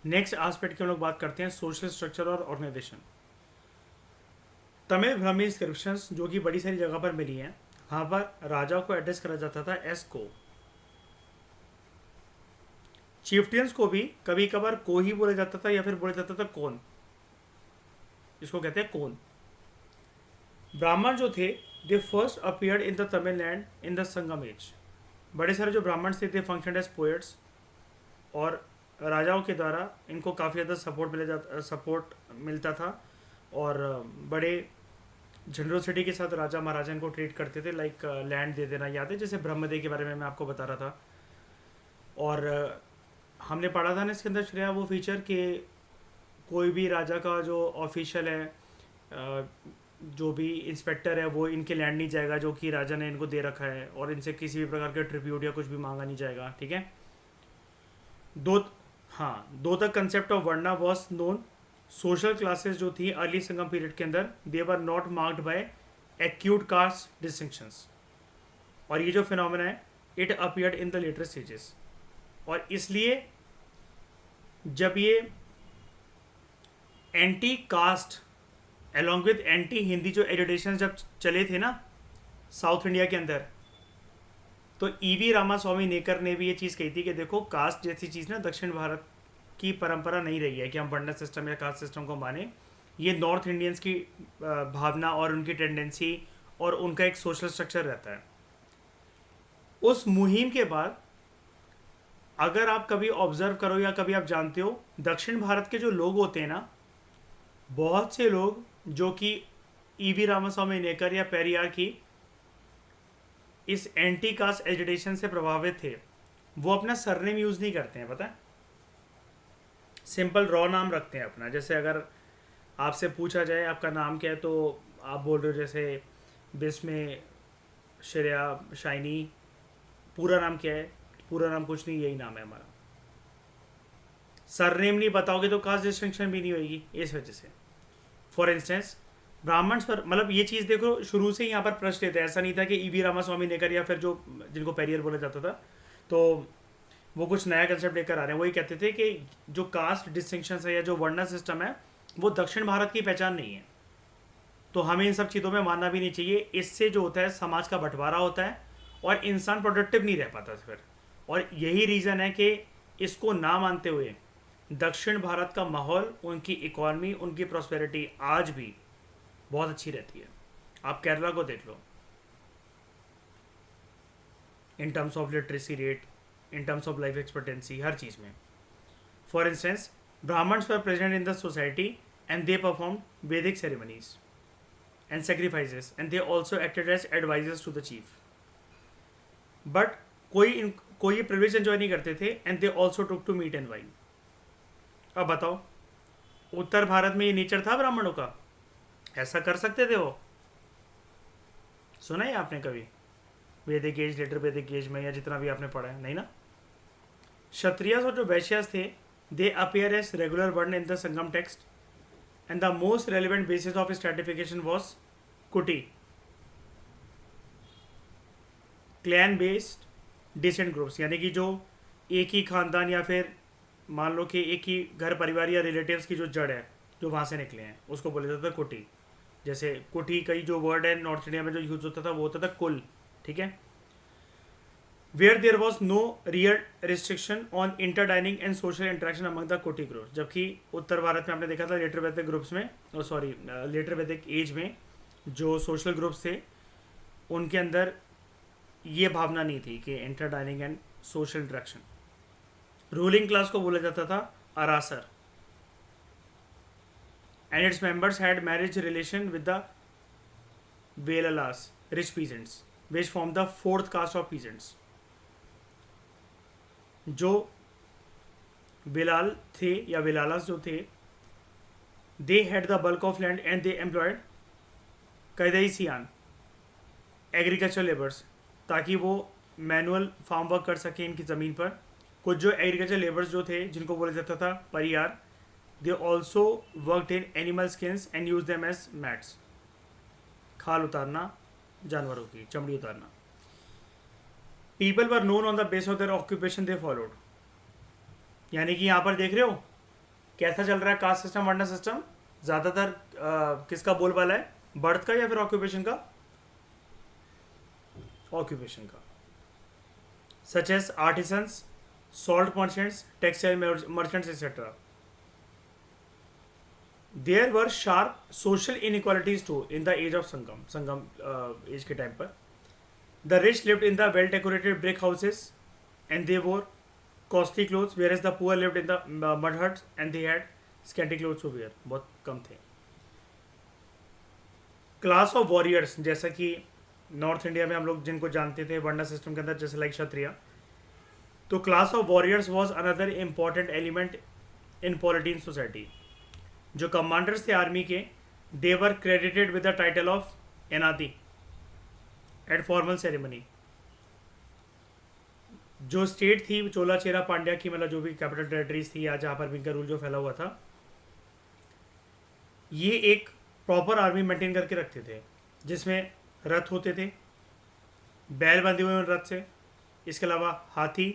Next aspect की हम लोग बात करते हैं सोशल स्ट्रक्चर और ऑर्गेनाइजेशन। तमिल ब्राह्मी इंस्क्रिप्शंस जो कि बड़ी सारी जगह पर मिली हैं, वहाँ पर राजा को एड्रेस करा जाता था एस को। चीफ्टियंस को भी कभी कभार को ही बोला जाता था या फिर बोला जाता था कौन, जिसको कहते हैं कौन। ब्राह्मण जो थे they first appeared in the Tamil Nadu in the Sangam age. बड़े सारे जो ब्राह्मण थे दे फंक्शन एज पोएट्स, और राजाओं के द्वारा इनको काफ़ी ज़्यादा सपोर्ट मिलता था। और बड़े जनरोसिटी के साथ राजा महाराजा इनको ट्रीट करते थे, लाइक लैंड दे देना। याद है जैसे ब्रह्मदेव के बारे में मैं आपको बता रहा था। और हमने पढ़ा था ना इसके अंदर श्रेया वो फीचर कि कोई भी राजा का जो ऑफिशियल है, जो भी इंस्पेक्टर है, वो इनके लैंड नहीं जाएगा जो कि राजा ने इनको दे रखा है, और इनसे किसी भी प्रकार का ट्रिब्यूट या कुछ भी मांगा नहीं जाएगा। ठीक है। दो हाँ, though the concept of varna was known. Social classes जो थी अर्ली संगम पीरियड के अंदर they were not marked by acute caste distinctions, और ये जो फिनोमेना है it appeared in the later stages. और इसलिए जब ये anti caste along with anti Hindi जो एजुटेशन जब चले थे ना साउथ इंडिया के अंदर, तो ईवी रामास्वामी नेकर ने भी ये चीज़ कही थी कि देखो कास्ट जैसी चीज़ ना दक्षिण भारत की परंपरा नहीं रही है कि हम वर्णा सिस्टम या कास्ट सिस्टम को माने। ये नॉर्थ इंडियंस की भावना और उनकी टेंडेंसी और उनका एक सोशल स्ट्रक्चर रहता है। उस मुहिम के बाद अगर आप कभी ऑब्जर्व करो या कभी आप जानते हो, दक्षिण भारत के जो लोग होते हैं ना, बहुत से लोग जो कि ईवी रामास्वामी नेकर या पेरियार की इस एंटी कास्ट एजुटेशन से प्रभावित थे, वो अपना सरनेम यूज़ नहीं करते हैं। पता है, सिंपल रॉ नाम रखते हैं अपना। जैसे अगर आपसे पूछा जाए आपका नाम क्या है, तो आप बोल रहे हो जैसे बिस्मे, श्रेया, शाइनी, पूरा नाम क्या है? पूरा नाम कुछ नहीं, यही नाम है हमारा। सरनेम नहीं बताओगे तो कास्ट डिस्टिंक्शन भी नहीं होगी इस वजह से। फॉर इंस्टेंस ब्राह्मण्स पर, मतलब ये चीज़ देखो शुरू से ही यहाँ पर प्रश्न लेते हैं। ऐसा नहीं था कि ईवी रामास्वामी नेकर या फिर जो जिनको पेरियर बोला जाता था तो वो कुछ नया कंसेप्ट लेकर आ रहे हैं। वही कहते थे कि जो कास्ट डिस्टिंक्शन है या जो वर्णा सिस्टम है वो दक्षिण भारत की पहचान नहीं है, तो हमें इन सब चीज़ों में मानना भी नहीं चाहिए। इससे जो होता है समाज का बंटवारा होता है और इंसान प्रोडक्टिव नहीं रह पाता फिर। और यही रीज़न है कि इसको ना मानते हुए दक्षिण भारत का माहौल, उनकी इकॉनमी, उनकी प्रॉस्पेरिटी आज भी बहुत अच्छी रहती है। आप केरला को देख लो, in terms of literacy rate, in terms of life expectancy, हर चीज़ में। For instance Brahmans were present in the society and they perform Vedic ceremonies and sacrifices, and they also acted as advisors to the chief. But कोई ये privilege enjoy नहीं करते थे, and they also took to meat and wine. अब बताओ, उत्तर भारत में ये nature था ब्राह्मणों का? ऐसा कर सकते थे वो? सुना है आपने कभी वैदिक एज, लेटर वैदिक एज में, या जितना भी आपने पढ़ा है? नहीं ना। क्षत्रियस और जो वैश्यास थे दे अपियर एज रेगुलर वर्ण इन the Sangam text, and the most relevant basis of stratification was kuti, clan based descent groups। यानी कि जो एक ही खानदान या फिर मान लो कि एक ही घर परिवार या रिलेटिव्स की जो जड़ है जो वहाँ से निकले हैं, उसको बोला जाता था कुटी। जैसे कुटी का जो वर्ड है नॉर्थ इंडिया में जो यूज होता था वो होता था कुल। ठीक है। Where there was no real restriction on interdining and social interaction among the कोटी ग्रुप्स, जबकि उत्तर भारत में आपने देखा था लेटर वैदिक ग्रुप्स में, सॉरी लेटर वैदिक एज में जो सोशल ग्रुप्स थे उनके अंदर ये भावना नहीं थी कि interdining and social interaction. Ruling class को बोला जाता था Arasar, and its members had marriage relation with the Vellalas rich peasants which form the fourth caste of peasants. जो विलाल थे या विलालास जो थे, they had the bulk of land and they employed Kadaisiyan agriculture labours, ताकि वो मैनुअल फार्म वर्क कर सकें इनकी ज़मीन पर। कुछ जो एग्रीकल्चर लेबर्स जो थे जिनको बोला जाता था Paraiyar, they also worked in animal skins and use them as mats, खाल उतारना, जानवरों की चमड़ी उतारना। People were known on the base of their occupation they followed. यानी कि यहाँ पर देख रहे हो कैसा चल रहा है कास्ट सिस्टम वर्ना सिस्टम? ज़्यादातर किसका बोलबाला है, बर्थ का या फिर ऑक्यूपेशन का? ऑक्यूपेशन का, such as artisans, salt merchants, textile merchants etcetera. There were sharp social inequalities to in the age of Sangam age के टाइम पर. The rich lived in the well decorated brick houses and they wore costly clothes, whereas the poor lived in the mud huts and they had scanty clothes to wear. बहुत कम थे. Class of warriors, जैसा कि north India में हम लोग जिनको जानते थे वर्ना सिस्टम के अंदर, जैसे लाइक क्षत्रिय, तो class of warriors was another important element in polity in society. जो कमांडर्स थे आर्मी के, they were credited with the title of Enadi at formal ceremony. जो स्टेट थी चोला चेरा पांड्या की, मतलब जो भी कैपिटल टेरिटरीज थी या जहाँ पर भी इनका रूल जो फैला हुआ था, ये एक प्रॉपर आर्मी मेंटेन करके रखते थे, जिसमें रथ होते थे, बैल बंधे हुए उन रथ से, इसके अलावा हाथी,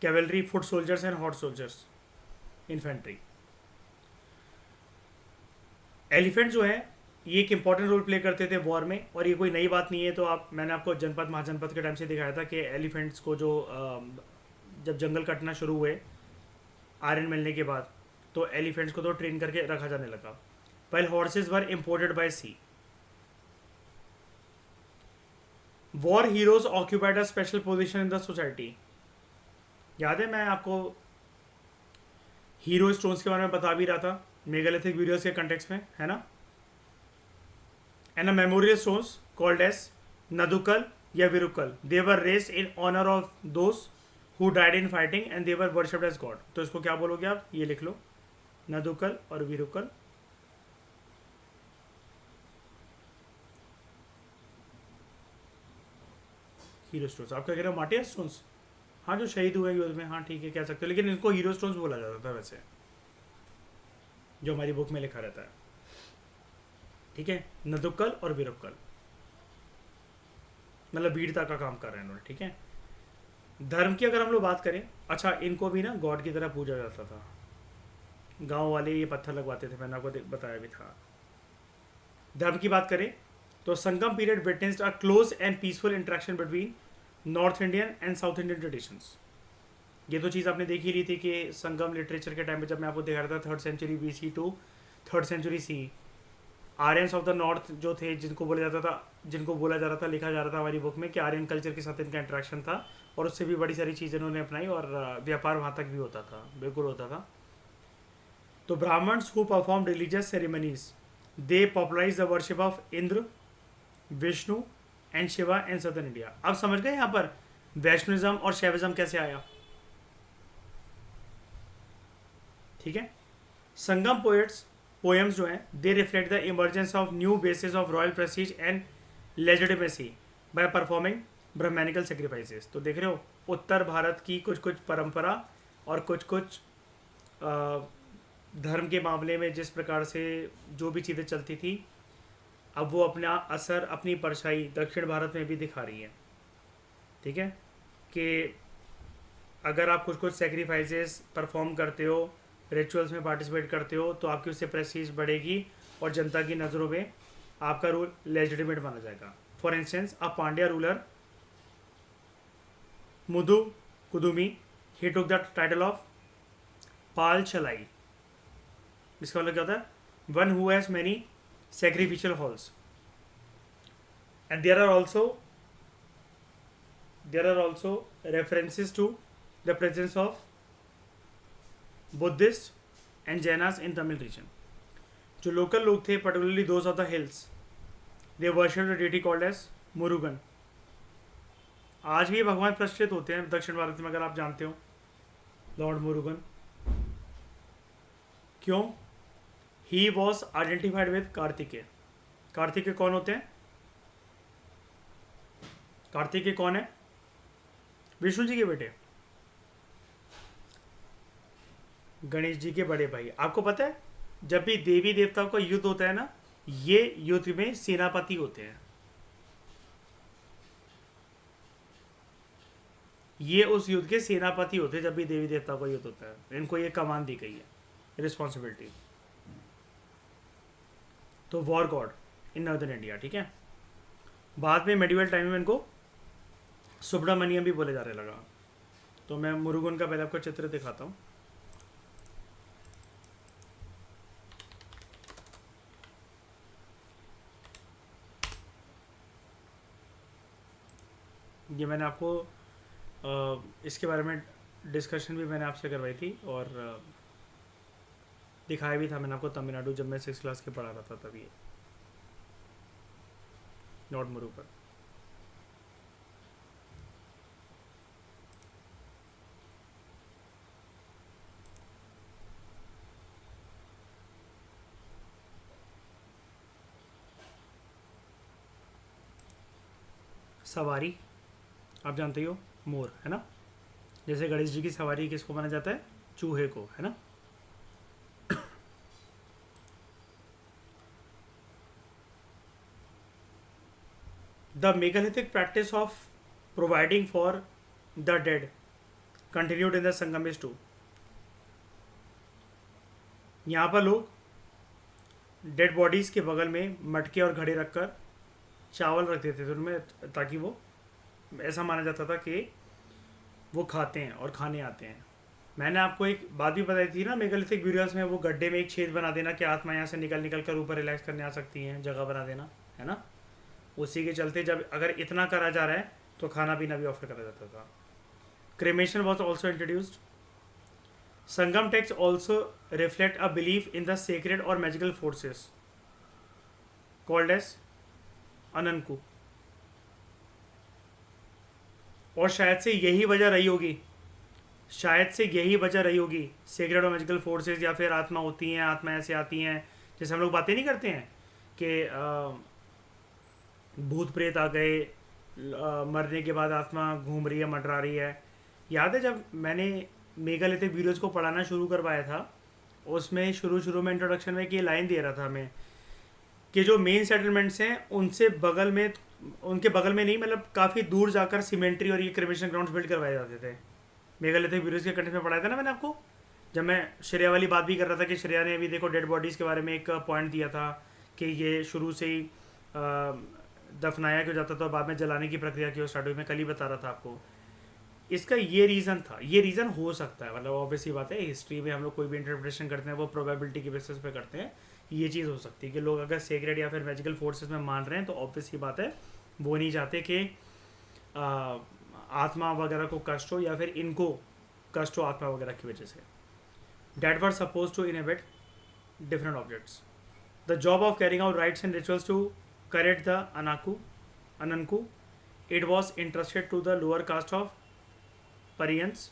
cavalry, foot soldiers and horse soldiers, infantry. Elephant जो है ये एक इंपॉर्टेंट रोल प्ले करते थे वॉर में, और ये कोई नई बात नहीं है. तो मैंने आपको जनपद महाजनपद के टाइम से दिखाया था कि एलिफेंट्स को जो जब जंगल कटना शुरू हुए आयरन मिलने के बाद, तो एलिफेंट्स को तो ट्रेन करके रखा जाने लगा. while horses were imported by sea. War heroes occupied a special position in the society. याद है मैं आपको हीरो स्टोन्स के बारे में बता भी रहा था मेगालिथिक वीडियोस के कंटेक्स्ट में, है ना. And a memorial stones called as Nadukal या Virukal, they were raised in honour of those who died in fighting and they were worshipped as god. तो इसको क्या बोलोगे आप, ये लिख लो, नदुकल और विरुकल. हीरो स्टोन्स आप क्या कह रहे हो, मार्टियर स्टोन्स, हाँ जो शहीद हुए युद्ध में, हाँ ठीक है कह सकते हो, लेकिन इनको हीरो स्टोन्स बोला जाता था वैसे, जो हमारी बुक में लिखा रहता है. ठीक है, नदुक्कल और विरुक्कल, मतलब वीरता का काम कर रहे हैं उन्होंने. ठीक है, धर्म की अगर हम लोग बात करें, अच्छा इनको भी ना गॉड की तरह पूजा जाता था. गांव वाले ये पत्थर लगवाते थे, मैंने आपको बताया भी था. धर्म की बात करें तो Sangam period witnessed a close and peaceful interaction between north Indian and south Indian traditions. ये तो चीज़ आपने देखी रही थी कि संगम लिटरेचर के टाइम पे जब मैं आपको दिखा रहा था 3rd century BC to 3rd century CE, Aryans of the north जो थे, जिनको बोला जा रहा था, लिखा जा रहा था हमारी बुक में कि आर्यन कल्चर के साथ इनका इंटरेक्शन था, और उससे भी बड़ी सारी चीज़ें इन्होंने अपनाई, और व्यापार वहाँ तक भी होता था, बिल्कुल होता था. तो Brahmans who perform religious ceremonies, they popularize the worship of Indra, Vishnu and Shiva and southern India. अब समझ गए यहाँ पर वैष्णविज्म और शैविज्म कैसे आया. ठीक है, संगम पोएम्स जो हैं, they reflect the emergence of new basis of royal prestige and legitimacy by performing brahmanical sacrifices. तो देख रहे हो उत्तर भारत की कुछ कुछ परंपरा और कुछ कुछ धर्म के मामले में जिस प्रकार से जो भी चीज़ें चलती थी, अब वो अपना असर, अपनी परछाई दक्षिण भारत में भी दिखा रही है. ठीक है, कि अगर आप कुछ कुछ सेक्रीफाइसेस परफॉर्म करते हो, रिचुअल्स में पार्टिसिपेट करते हो, तो आपकी उससे प्रेस्टीज बढ़ेगी और जनता की नज़रों में आपका रूल लेजिटिमेट माना जाएगा. For instance, a Pandya ruler Mudu Kudumi, he took the title of Pal Chalai. इसका मतलब क्या होता है, one who has many sacrificial halls. And there are also references to the presence of Buddhists and Jainas in Tamil region. जो local लोग थे, particularly those of the hills, they worship a deity called as Murugan. आज भी भगवान प्रतिष्ठित होते हैं दक्षिण भारत में, अगर आप जानते हो, लॉर्ड मुरुगन. क्यों? He was identified with Kartikeya. Kartikeya कौन होते हैं? कार्तिकेय कौन है? विष्णु जी के बेटे, गणेश जी के बड़े भाई. आपको पता है जब भी देवी देवताओं का युद्ध होता है ना, ये युद्ध में सेनापति होते हैं. ये उस युद्ध के सेनापति होते जब भी देवी देवता का युद्ध होता है, इनको ये कमान दी गई है, रिस्पॉन्सिबिलिटी। तो war God in northern India, ठीक है। बाद में मेडिवल टाइम में इनको सुब्रमण्यम भी बोले जाने लगा। तो मैं मुरुगन का पहले आपको चित्र दिखाता हूँ। ये मैंने आपको इसके बारे में डिस्कशन भी मैंने आपसे करवाई थी और दिखाया भी था मैंने आपको तमिलनाडु, जब मैं 6th क्लास के पढ़ा रहा था तभी। ये नॉट मुरुगन। सवारी आप जानते ही हो, मोर है ना। जैसे गणेश जी की सवारी किसको माना जाता है, चूहे को, है ना। The megalithic practice of providing for the dead continued in the Sangams too. यहाँ पर लोग डेड बॉडीज के बगल में मटके और घड़े रखकर चावल रख देते थे उनमें, ताकि वो, ऐसा माना जाता था कि वो खाते हैं और खाने आते हैं। मैंने आपको एक बात भी बताई थी ना, मेगालिथिक ब्यूरियल्स में वो गड्ढे में एक छेद बना देना कि आत्मा यहाँ से निकल निकल कर ऊपर रिलैक्स करने आ सकती हैं, जगह बना देना, है ना। उसी के चलते जब अगर इतना करा जा रहा है तो खाना पीना भी ऑफर करा जाता था। Cremation was also introduced. Sangam text also reflect a belief in the sacred और मैजिकल फोर्सेस कॉल्ड एज अनंकु। और शायद से यही वजह रही होगी, शायद से यही वजह रही होगी, सेक्रेड और मैजिकल फोर्सेस या फिर आत्मा होती हैं, आत्मा ऐसे आती हैं, जैसे हम लोग बातें नहीं करते हैं कि भूत प्रेत आ गए, मरने के बाद आत्मा घूम रही है, मंडरा रही है। याद है जब मैंने मेगालिथिक वीडियोज़ को पढ़ाना शुरू करवाया था, उसमें शुरू में इंट्रोडक्शन में कि लाइन दे रहा था मैं कि जो मेन सेटलमेंट्स हैं उनसे बगल में, उनके बगल में नहीं, मतलब काफ़ी दूर जाकर सीमेंट्री और ये क्रिमेशन ग्राउंड्स बिल्ड करवाए जाते थे। मेगालिथिक वीडियोज़ के कंटेंट में पढ़ाया था ना मैंने आपको, जब मैं श्रेया वाली बात भी कर रहा था कि श्रेया ने अभी देखो डेड बॉडीज़ के बारे में एक पॉइंट दिया था कि ये शुरू से ही दफनाया क्यों जाता था और बाद में जलाने की प्रक्रिया क्यों स्टार्ट हुई। मैं कल ही बता रहा था आपको। इसका ये रीज़न था, ये रीज़न हो सकता है, मतलब ऑब्वियसली बात है, हिस्ट्री में हम लोग कोई भी इंटरप्रिटेशन करते हैं वो प्रोबेबिलिटी के बेसिस पे करते हैं। ये चीज़ हो सकती है कि लोग अगर सेक्रेड या फिर मैजिकल फोर्सेस में मान रहे हैं तो ऑब्वियसली बात है वो नहीं चाहते कि आत्मा वगैरह को कष्ट हो या फिर इनको कष्ट हो आत्मा वगैरह की वजह से। That were suppose to inhabit different objects. The job of carrying out rites and rituals to correct the ananku, it was interested to the lower caste of Parians,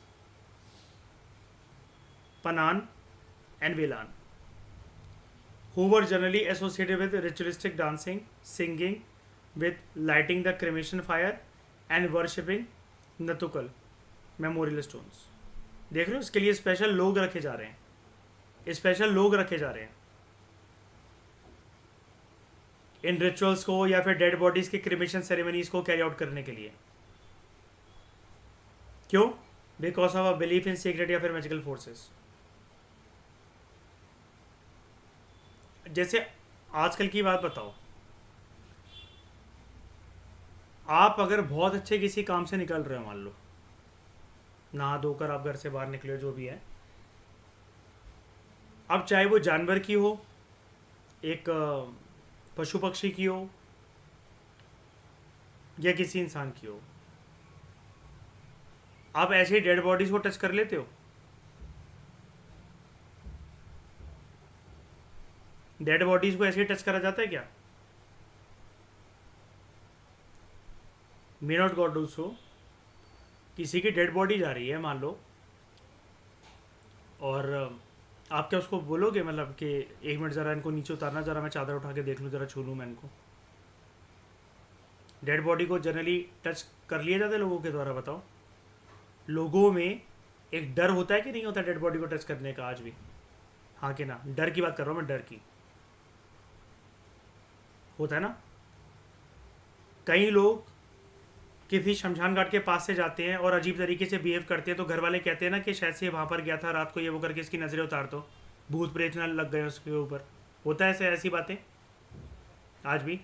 Panan, and Velan, who were generally associated with ritualistic dancing, singing, with lighting the cremation fire, and worshipping Natukal memorial stones. देख रहे हो, इसके लिए special लोग रखे जा रहे हैं, स्पेशल लोग रखे जा रहे हैं इन रिचुअल्स को या फिर डेड बॉडीज के क्रिमेशन सेरेमनीज को कैरी आउट करने के लिए। क्यों? Because of a belief in secret या फिर मैजिकल फोर्सेस। जैसे आजकल की बात बताओ, आप अगर बहुत अच्छे किसी काम से निकल रहे हो, मान लो नहा धोकर आप घर से बाहर निकले, जो भी है, अब चाहे वो जानवर की हो, एक पशु पक्षी की हो, या किसी इंसान की हो, आप ऐसे ही डेड बॉडीज को टच कर लेते हो? डेड बॉडीज को ऐसे ही टच करा जाता है क्या? May not God do so. किसी की डेड बॉडी जा रही है मान लो, और आप क्या उसको बोलोगे मतलब कि 1 मिनट ज़रा इनको नीचे उतारना, ज़रा मैं चादर उठा के देख लूँ, ज़रा छू लूँ मैं इनको? डेड बॉडी को जनरली टच कर लिया जाता है लोगों के द्वारा, बताओ। लोगों में एक डर होता है कि नहीं होता डेड बॉडी को टच करने का आज भी? हाँ कि ना? डर की बात कर रहा हूँ मैं, डर की। होता है ना? कई लोग किसी शमशान घाट के पास से जाते हैं और अजीब तरीके से बिहेव करते हैं तो घर वाले कहते हैं ना कि शायद से वहाँ पर गया था रात को, ये वो करके इसकी नज़रें उतार दो, भूत प्रेत ना लग गए उसके ऊपर। होता है ऐसी बातें आज भी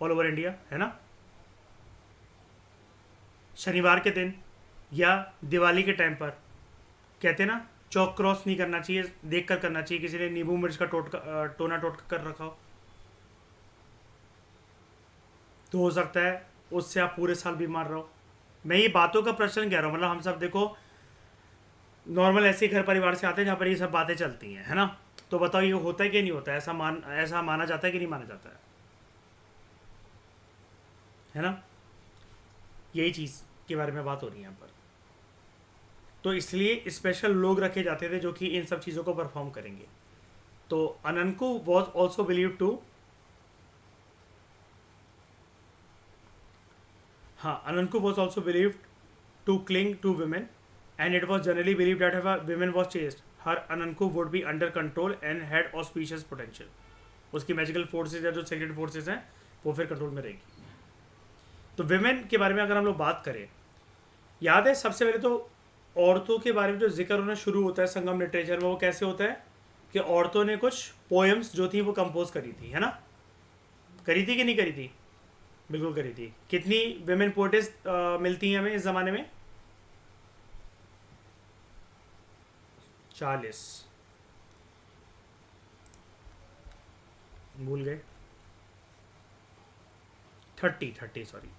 ऑल ओवर इंडिया, है ना। शनिवार के दिन या दिवाली के टाइम पर कहते हैं ना चौक क्रॉस नहीं करना चाहिए, देख कर करना चाहिए, किसी ने नींबू मिर्च का टोना टोटका कर रखा हो तो हो सकता है उससे आप पूरे साल बीमार रहो। मैं ये बातों का प्रश्न कह रहा हूँ, मतलब हम सब देखो नॉर्मल ऐसे ही घर परिवार से आते हैं जहाँ पर ये सब बातें चलती हैं, है ना। तो बताओ ये होता है कि नहीं होता है, ऐसा माना जाता है कि नहीं माना जाता है ना। यही चीज़ के बारे में बात हो रही है यहाँ पर। तो इसलिए स्पेशल लोग रखे जाते थे जो कि इन सब चीज़ों को परफॉर्म करेंगे। तो अनंकु वॉज ऑल्सो बिलीव टू, हाँ, Ananku was also believed to cling to women, and it was generally believed that if a woman was chaste, her Ananku would be under control and had auspicious potential. उसकी magical forces या जो secret forces हैं वो फिर control में रहेगी। तो women के बारे में अगर हम लोग बात करें, याद है सबसे पहले तो औरतों के बारे में जो जिक्र होना शुरू होता है संगम लिटरेचर में, वो कैसे होता है कि औरतों ने कुछ पोएम्स जो थी वो कंपोज करी थी, है ना। करी थी कि नहीं करी थी? बिल्कुल करी थी। कितनी विमेन पोएटिस मिलती हैं हमें इस ज़माने में? 40। भूल गए, 30 सॉरी।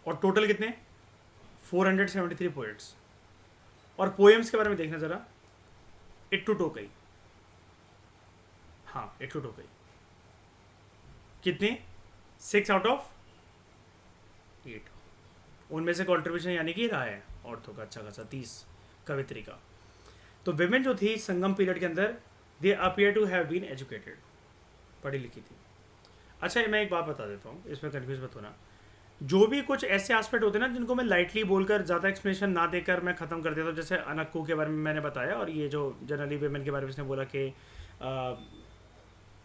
और टोटल कितने? 473 पोएट्स। और पोएम्स के बारे में देखना ज़रा, इट्टू टोकई, हाँ इट्टू टोकई, कितने? 6 आउट ऑफ 8। उनमें से कॉन्ट्रीब्यूशन यानी कि रहा है औरतों का अच्छा खासा 30 कवित्री का। तो विमेन जो थी संगम पीरियड के अंदर, they appear to have been educated, पढ़ी लिखी थी। अच्छा मैं एक बात बता देता हूँ, इसमें कन्फ्यूज मत होना। जो भी कुछ ऐसे एस्पेक्ट होते हैं ना जिनको मैं लाइटली बोलकर ज़्यादा एक्सप्लेनेशन ना देकर मैं ख़त्म कर देता हूँ, जैसे अनक्कू के बारे में मैंने बताया, और ये जो जनरली विमेन के बारे में इसने बोला कि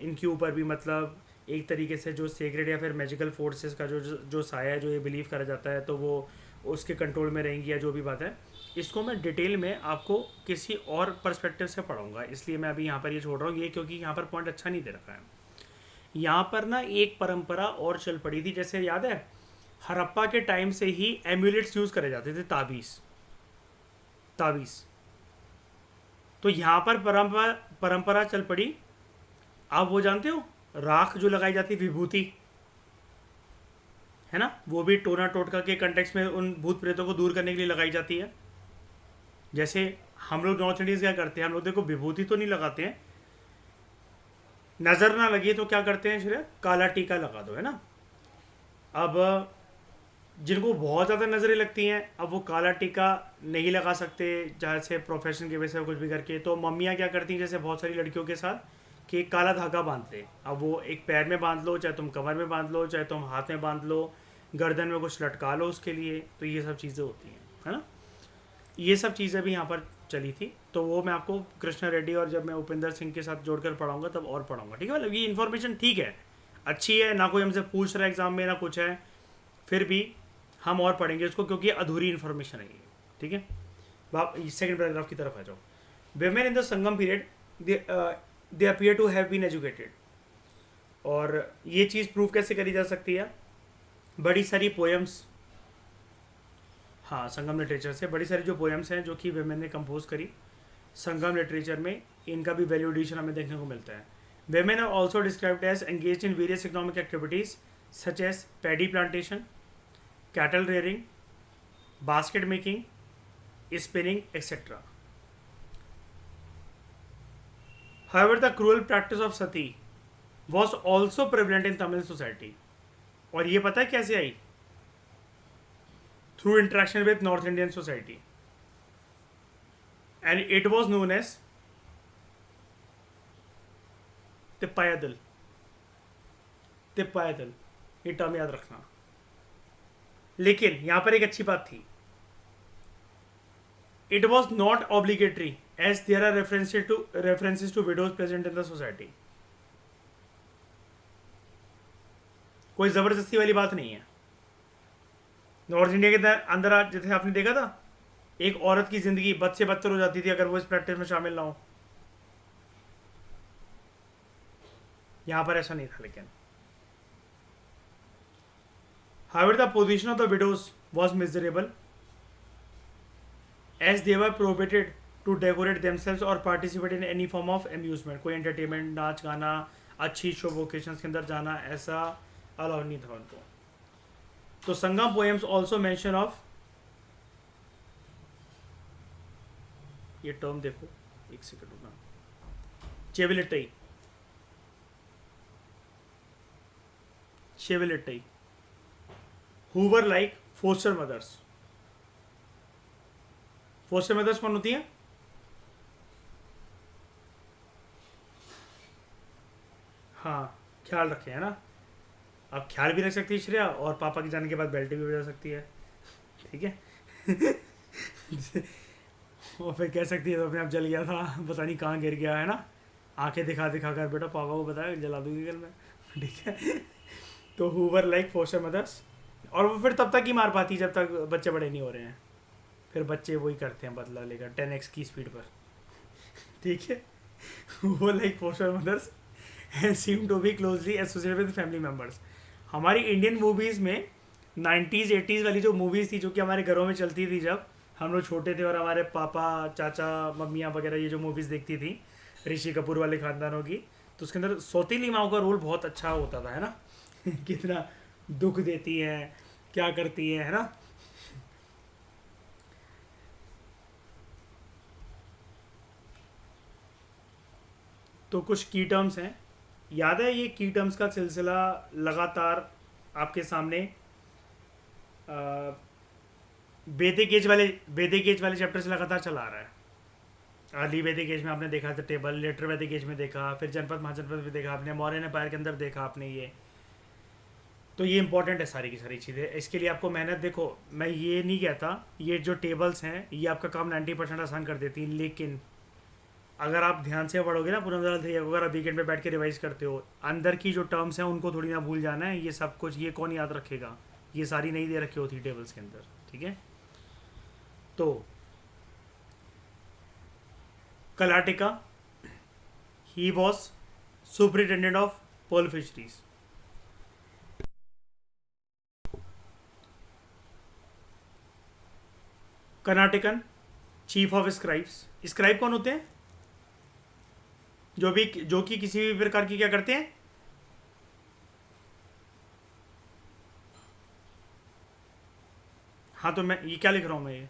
इनके ऊपर भी मतलब एक तरीके से जो सेक्रेट या फिर मैजिकल फोर्सेस का जो साया है, जो ये बिलीव करा जाता है, तो वो उसके कंट्रोल में रहेंगी या जो भी बात है, इसको मैं डिटेल में आपको किसी और पर्सपेक्टिव से पढ़ाऊँगा। इसलिए मैं अभी यहाँ पर ये छोड़ रहा हूँ ये, क्योंकि यहाँ पर पॉइंट अच्छा नहीं दे रखा है। यहाँ पर ना एक परंपरा और चल पड़ी थी, जैसे याद है हड़प्पा के टाइम से ही एम्यूलेट्स यूज़ करे जाते थे, ताबीज़। तो यहाँ पर परंपरा चल पड़ी। आप वो जानते हो राख जो लगाई जाती विभूति, है ना, वो भी टोना टोटका के कंटेक्स्ट में उन भूत प्रेतों को दूर करने के लिए लगाई जाती है। जैसे हम लोग नॉर्थ इंडियंस क्या करते हैं, हम लोग देखो विभूति तो नहीं लगाते हैं, नज़र ना लगे तो क्या करते हैं, सिर्फ काला टीका लगा दो, है ना। अब जिनको बहुत ज़्यादा नज़रें लगती हैं, अब वो काला टीका नहीं लगा सकते जैसे प्रोफेशन की वजह से कुछ भी करके, तो मम्मियाँ क्या करती हैं जैसे बहुत सारी लड़कियों के साथ कि काला धागा बांधते हैं। अब वो एक पैर में बांध लो, चाहे तुम कमर में बांध लो, चाहे तुम हाथ में बांध लो, गर्दन में कुछ लटका लो उसके लिए, तो ये सब चीज़ें होती हैं, है ना। ये सब चीज़ें भी यहाँ पर चली थी, तो वो मैं आपको कृष्णा रेड्डी और जब मैं उपेंद्र सिंह के साथ जोड़कर पढ़ाऊँगा तब और पढ़ाऊँगा, ठीक है। मतलब ये इन्फॉर्मेशन ठीक है, अच्छी है, ना कोई हमसे पूछ रहा है एग्ज़ाम में ना कुछ है, फिर भी हम और पढ़ेंगे उसको क्योंकि अधूरी इन्फॉर्मेशन है ये, ठीक है। आप सेकंड पैराग्राफ की तरफ आ जाओ। Women in the Sangam period they appear to have been educated. और ये चीज़ प्रूव कैसे करी जा सकती है? बड़ी सारी पोएम्स, हाँ संगम लिटरेचर से बड़ी सारी जो पोएम्स हैं जो कि वेमेन ने कंपोज करी संगम लिटरेचर में, इनका भी वैल्यू एडिशन हमें देखने को मिलता है। Women are also described as engaged in various economic activities such as paddy plantation, cattle rearing, basket making, spinning, etc. However, the cruel practice of sati was also prevalent in Tamil society. और ये पता है कैसे आई? Through interaction with North Indian society. And it was known as तिप्पायादल। ये term याद रखना। लेकिन यहां पर एक अच्छी बात थी, it was not obligatory as there are references to widows present in the society. कोई ज़बरदस्ती वाली बात नहीं है। नॉर्थ इंडिया के अंदर आज जैसे आपने देखा था, एक औरत की ज़िंदगी बद से बदतर हो जाती थी अगर वो इस प्रैक्टिस में शामिल ना हो। यहाँ पर ऐसा नहीं था लेकिन। However, the position of the widows was miserable as they were prohibited to decorate themselves or participate in any form of amusement. कोई entertainment, नाच गाना, अच्छी शो वोकेशंस के अंदर जाना, ऐसा अलाउ नहीं था उनको। तो Sangam poems also mention of, ये टर्म देखो, एक सेकंड रुकना, Cevilittai, Shevilittai, who were like foster mothers. Foster mothers कौन होती हैं? हाँ, ख्याल रखें, है ना। आप ख्याल भी रख सकती है श्रेया, और पापा के जाने के बाद बेल्ट भी बजा सकती है, ठीक है। वो फिर कह सकती है तो अपने आप जल गया था, पता नहीं कहाँ गिर गया, है ना। आंखें दिखा दिखा कर बेटा पापा को बताया जला दूंगी कल मैं, ठीक है। तो हूवर लाइक फोस्टर मदर्स, और वो फिर तब तक ही मार पाती जब तक बच्चे बड़े नहीं हो रहे हैं। फिर बच्चे वही करते हैं, बदला लेकर 10x की स्पीड पर, ठीक है। वो like foster mothers and seem to be closely associated with family members. हमारी इंडियन मूवीज़ में 90s 80s वाली जो मूवीज़ थी, जो कि हमारे घरों में चलती थी जब हम लोग छोटे थे, और हमारे पापा चाचा मम्मियाँ वगैरह ये जो मूवीज़ देखती थी ऋषि कपूर वाले ख़ानदानों की, तो उसके अंदर सौतीली माँ का रोल बहुत अच्छा होता था, है ना। कितना दुख देती है, क्या करती है ना। तो कुछ की टर्म्स हैं, याद है ये की टर्म्स का सिलसिला लगातार आपके सामने वैदिक एज वाले चैप्टर से लगातार चला आ रहा है। अर्ली वैदिक एज में आपने देखा था टेबल, लेटर वैदिक एज में देखा, फिर जनपद महाजनपद में देखा आपने, मौर्य एम्पायर के अंदर देखा आपने ये। तो ये इंपॉर्टेंट है सारी की सारी चीज़ें, इसके लिए आपको मेहनत, देखो मैं ये नहीं कहता ये जो टेबल्स हैं ये आपका काम 90% आसान कर देती हैं, लेकिन अगर आप ध्यान से पढ़ोगे ना पुनर्जाल थ्री, अगर आप वीकेंड पे बैठ के रिवाइज करते हो, अंदर की जो टर्म्स हैं उनको थोड़ी ना भूल जाना है। ये सब कुछ ये कौन याद रखेगा, ये सारी नहीं दे रखी होती टेबल्स के अंदर, ठीक है। तो Kalattika, he was superintendent of pearl fisheries. Karnatakan, chief of scribes. Scribe कौन होते हैं? जो कि किसी भी प्रकार की क्या करते हैं, हाँ तो मैं ये क्या लिख रहा हूँ मैं ये,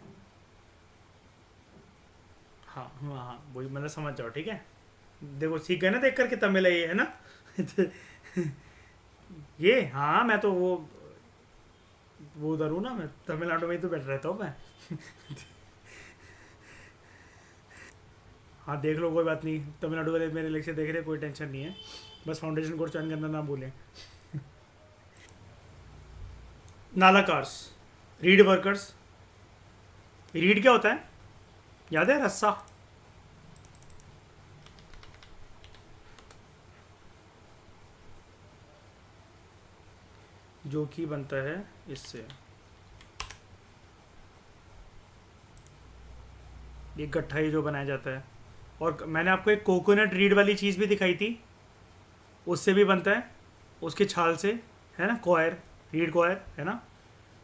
हाँ हाँ हाँ वही, मतलब समझ जाओ, ठीक है। देखो सीख गए ना देख करके, तमिल है ये, है ना। ये हाँ, मैं तो वो उधर हूँ ना, मैं तमिलनाडु में ही तो बैठ रहता हूँ मैं। हाँ देख लो, कोई बात नहीं, तमिलनाडु वाले मेरे लेक्चर देख रहे हैं, कोई टेंशन नहीं है, बस फाउंडेशन कोर्स ज्वाइन करना ना भूलें। नालाकार्स, रीड वर्कर्स। रीड क्या होता है, याद है? रस्सा। जो कि बनता है इससे, ये गट्ठा ही जो बनाया जाता है। और मैंने आपको एक कोकोनट रीड वाली चीज़ भी दिखाई थी, उससे भी बनता है, उसके छाल से, है ना, कॉयर, रीड कॉयर, है ना।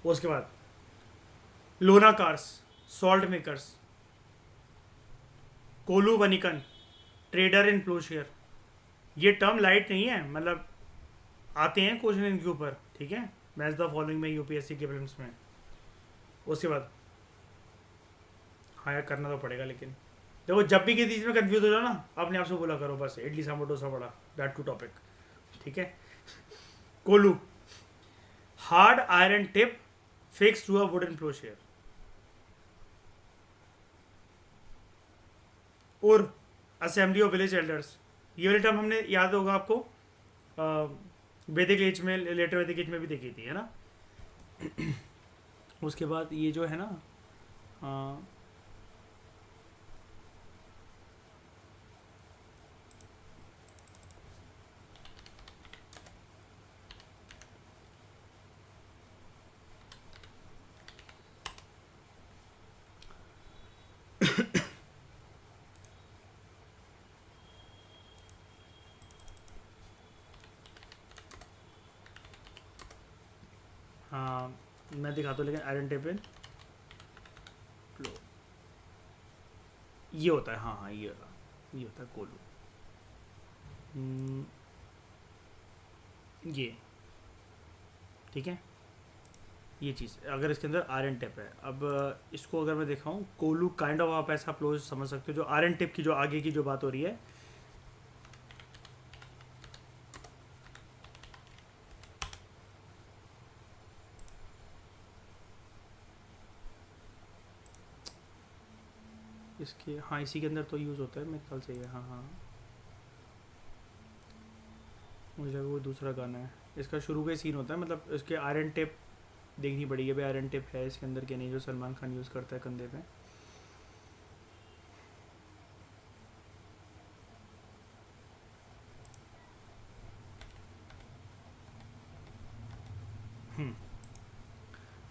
उसके बाद लोना कार्स, सॉल्ट मेकर्स। कोलू वनिकन, ट्रेडर इन प्लोशेयर। ये टर्म लाइट नहीं है, मतलब आते हैं क्वेश्चन इनके ऊपर, ठीक है, मैच द फॉलोइंग में यूपीएससी के प्रीलिम्स में। उसके बाद हाँ यार करना तो पड़ेगा, लेकिन देखो जब भी किसी चीज़ में कंफ्यूज हो जाओ ना, अपने आप से बोला करो बस इडली सांभर डोसा बड़ा, दैट टू टॉपिक, ठीक है। Kolu, hard iron tip fix to a wooden ploughshare. और असेंबली ऑफ विलेज एल्डर्स, ये वाली टर्म हमने याद होगा आपको, वैदिक एज में, लेटर वैदिक एज में भी देखी थी, है ना। उसके बाद ये जो है ना, मैं दिखाता हूँ, लेकिन आयरन टेप इन फ्लो ये होता है। हाँ हाँ, ये होता है कोलू। ये ठीक है, ये चीज़ अगर इसके अंदर आयरन टिप है। अब इसको अगर मैं दिखाऊं, कोलू काइंड ऑफ आप ऐसा फ्लो समझ सकते हो, जो आयरन टिप की जो आगे की जो बात हो रही है, इसके हाँ इसी के अंदर तो यूज़ होता है मेरे ख्याल से ये। हाँ हाँ, मुझे लगा वो दूसरा गाना है। इसका शुरू का ही सीन होता है, मतलब इसके आयरन टिप देखनी पड़ेगी भाई, आयरन टिप है इसके अंदर कि नहीं, जो सलमान खान यूज़ करता है कंधे पे।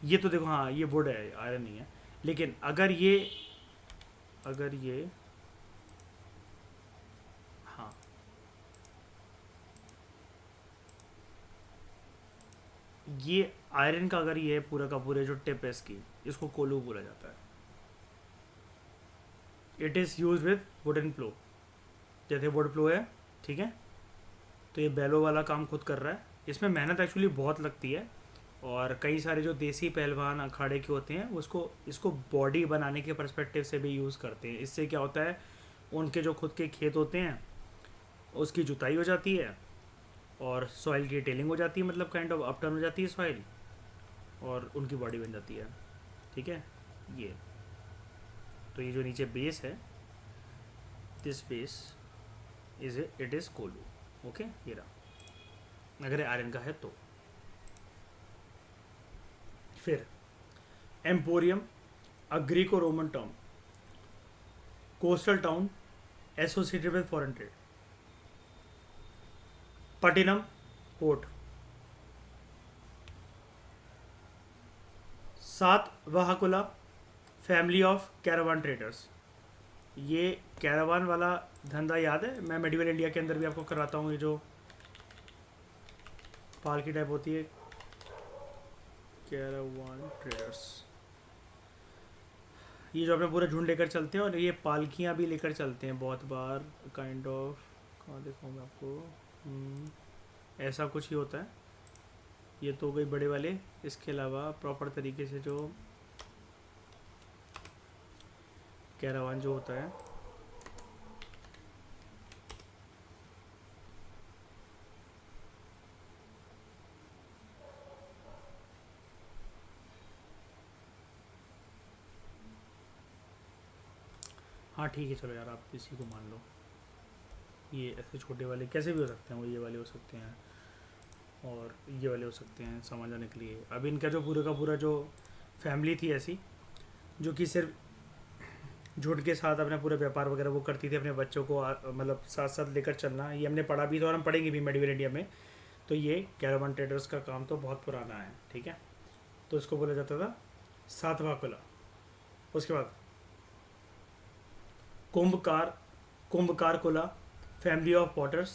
ये तो देखो, हाँ ये वुड है, आयरन नहीं है। लेकिन अगर ये हाँ, ये आयरन का अगर ये पूरा का पूरा जो टिप है इसकी, इसको कोलू बोला जाता है। It is use with wooden plough, जैसे वुड प्लो है, ठीक है। तो ये बैलो वाला काम खुद कर रहा है। इसमें मेहनत एक्चुअली बहुत लगती है, और कई सारे जो देसी पहलवान अखाड़े के होते हैं उसको इसको बॉडी बनाने के पर्सपेक्टिव से भी यूज़ करते हैं। इससे क्या होता है, उनके जो खुद के खेत होते हैं उसकी जुताई हो जाती है, और सॉइल की टेलिंग हो जाती है, मतलब काइंड ऑफ अपटर्न हो जाती है सॉइल, और उनकी बॉडी बन जाती है। ठीक है, ये तो ये जो नीचे बेस है, this base it is kolu. Okay, ये रहा, अगर आयरन का है तो। फिर emporium, a Greco Roman term, coastal town associated with foreign trade. Patinam port. सात वाहकुला, फैमिली ऑफ कैरावान ट्रेडर्स। ये कैरावान वाला धंधा याद है, मैं मेडिवल इंडिया के अंदर भी आपको कराता हूँ। ये जो पालकी टाइप होती है, कैरावान ट्रेडर्स, ये जो अपने पूरे झुंड लेकर चलते हैं, और ये पालकियाँ भी लेकर चलते हैं बहुत बार, काइंड ऑफ। कहाँ दिखाऊँ मैं आपको, ऐसा कुछ ही होता है। ये तो गई बड़े वाले, इसके अलावा प्रॉपर तरीके से जो कैरावान जो होता है, हाँ ठीक है चलो यार, आप इसी को मान लो। ये ऐसे छोटे वाले कैसे भी हो सकते हैं, वो ये वाले हो सकते हैं, और ये वाले हो सकते हैं, समझ आने के लिए। अब इनका जो पूरा का पूरा जो फैमिली थी ऐसी, जो कि सिर्फ झूठ के साथ अपना पूरा व्यापार वगैरह वो करती थी, अपने बच्चों को मतलब साथ साथ लेकर चलना, ये हमने पढ़ा भी था और हम पढ़ेंगे भी मेडिवल इंडिया में। तो ये कैरावान ट्रेडर्स का काम तो बहुत पुराना है, ठीक है। तो इसको बोला जाता था सातवाकुला। उसके बाद कुंभकार कुला, फैमिली ऑफ पॉटर्स।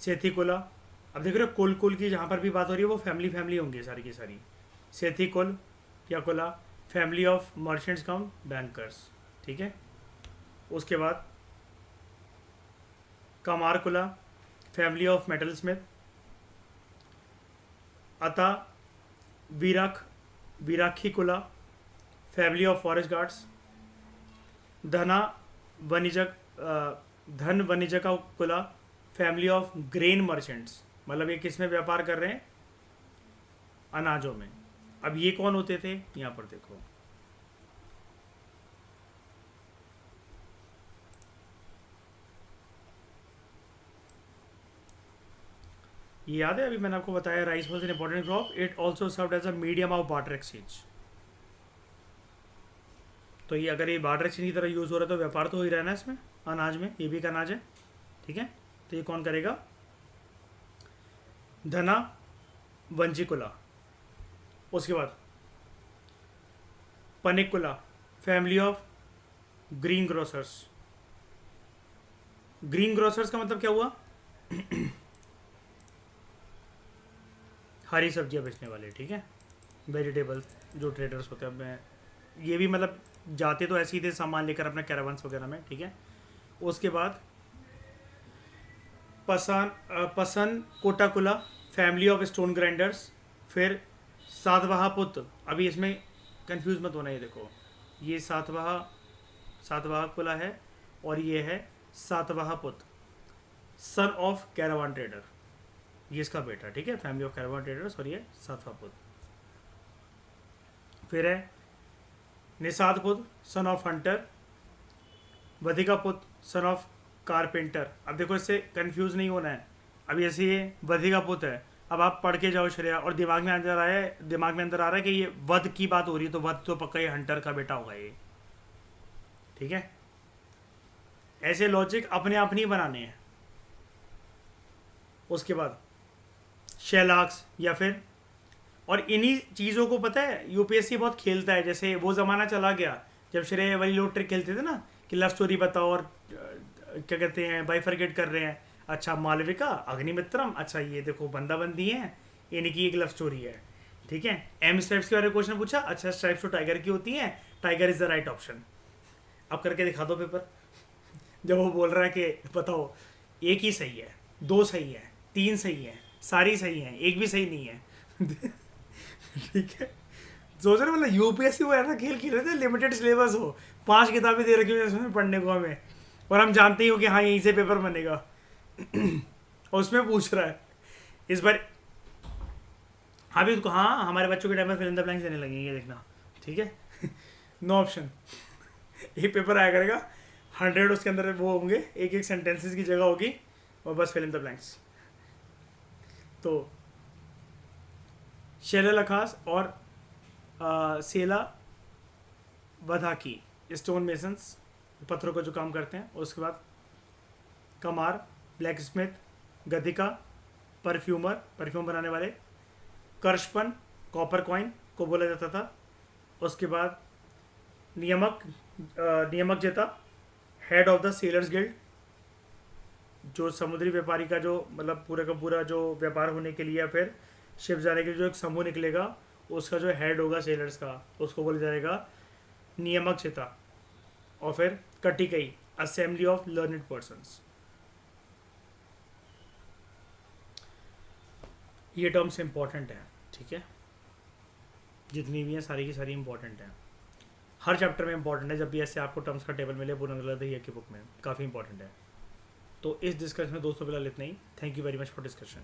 सेथीकुला, अब देख रहे हो कुल कुल की जहाँ पर भी बात हो रही है वो फैमिली फैमिली होंगी सारी की सारी। सेथीकुल या कुला, family of merchants come bankers, ठीक है। उसके बाद कमारकुला, फैमिली ऑफ मेटल स्मिथ। अता विराखी कुला, फैमिली ऑफ फॉरेस्ट गार्ड्स। धना वनिजक धन वनिजका कुला, फैमिली ऑफ ग्रेन मर्चेंट्स। मतलब ये किस में व्यापार कर रहे हैं, अनाजों में। अब ये कौन होते थे, यहाँ पर देखो, ये याद है अभी मैंने आपको बताया, rice was an important crop, it also served as a medium of barter exchange. तो ये अगर ये बार्टर एक्सचेंज की तरह यूज़ हो रहा है तो व्यापार तो हो ही रहा है ना इसमें, अनाज में, ये भी एक अनाज है, ठीक है। तो ये कौन करेगा, धना वंजिकुला। उसके बाद पनिकुला, family of green grocers. Green grocers का मतलब क्या हुआ, हरी सब्जियां बेचने वाले, ठीक है, वेजिटेबल जो ट्रेडर्स होते हैं। मैं ये भी मतलब जाते तो ऐसे ही थे सामान लेकर अपना कैरावंस वगैरह में, ठीक है। उसके बाद पसन कोटाकुला, फैमिली ऑफ स्टोन ग्राइंडर्स। फिर सातवाहपुत्र, अभी इसमें कंफ्यूज मत होना, ये देखो ये सातवाहकुला है और ये है सातवाहपुत्र, सन ऑफ कैरावान ट्रेडर, ये इसका बेटा, ठीक है, फैमिली ऑफ कैरावान ट्रेडर्स, और ये सातवाहपुत्र। फिर है निषादपुत्र, सन ऑफ हंटर, वधिकापुत्र, सन ऑफ कारपेंटर। अब देखो इससे कंफ्यूज नहीं होना है, अभी ऐसे ये वधिकापुत्र है, अब आप पढ़ के जाओ श्रेया और दिमाग में अंदर आ रहा है कि ये वध की बात हो रही है, तो वध तो पक्का ये हंटर का बेटा होगा ये, ठीक है। ऐसे लॉजिक अपने आप नहीं बनाने हैं। उसके बाद शैलाक्स, या फिर, और इन्हीं चीज़ों को पता है यूपीएससी बहुत खेलता है। जैसे वो ज़माना चला गया जब श्रेय वाली लोग ट्रिक खेलते थे ना कि लव स्टोरी बताओ और क्या कहते हैं बाइफरकेट कर रहे हैं, अच्छा मालविका अग्निमित्रम, अच्छा ये देखो बंदा बंदी है, इनकी एक लव स्टोरी है, ठीक है। एम स्ट्राइप्स के बारे में क्वेश्चन पूछा, अच्छा स्ट्राइप्स तो टाइगर की होती हैं, tiger is the right option. अब करके दिखा दो पेपर। जब वो बोल रहा है कि बताओ एक ही सही है, दो सही है, तीन सही है, सारी सही है, एक भी सही नहीं है ठीक है। सोच रहे मतलब यूपीएससी वो ऐसा खेल खेल रहे थे, लिमिटेड सिलेबस हो, 5 किताबें दे रखी हुई उसमें पढ़ने को हमें, और हम जानते ही हो कि हाँ यहीं से पेपर बनेगा और उसमें पूछ रहा है इस बार। हाँ भी हाँ हमारे बच्चों के टाइम में फिल इन द ब्लैंक्स देने लगेंगे, देखना, ठीक है नो ऑप्शन एक पेपर आया करेगा 100, उसके अंदर वो होंगे, एक एक सेंटेंसेस की जगह होगी और बस फिल इन द ब्लैंक्स। तो शेला लखास और सेला वधाकी, स्टोन मेसन्स, पत्थरों का जो काम करते हैं। उसके बाद कमार, ब्लैक स्मिथ, गधिका, परफ्यूम बनाने वाले, कर्षपन, कॉपर कॉइन को बोला जाता था। उसके बाद नियमक जेता, head of the sellers guild, जो समुद्री व्यापारी का जो मतलब पूरा का पूरा जो व्यापार होने के लिए या फिर शिप जाने के लिए जो एक समूह निकलेगा उसका जो हेड होगा सेलर्स का, उसको बोला जाएगा नियमक चिता। और फिर कटिकई, असेंबली ऑफ लर्नेड पर्सन्स। ये टर्म्स इंपॉर्टेंट हैं, ठीक है, जितनी भी हैं सारी की सारी इंपॉर्टेंट हैं, हर चैप्टर में इंपॉर्टेंट है। जब भी ऐसे आपको टर्म्स का टेबल मिले पूरा की बुक में, काफ़ी इंपॉर्टेंट है। तो इस डिस्कशन में दोस्तों फिलहाल इतना ही। Thank you very much for discussion.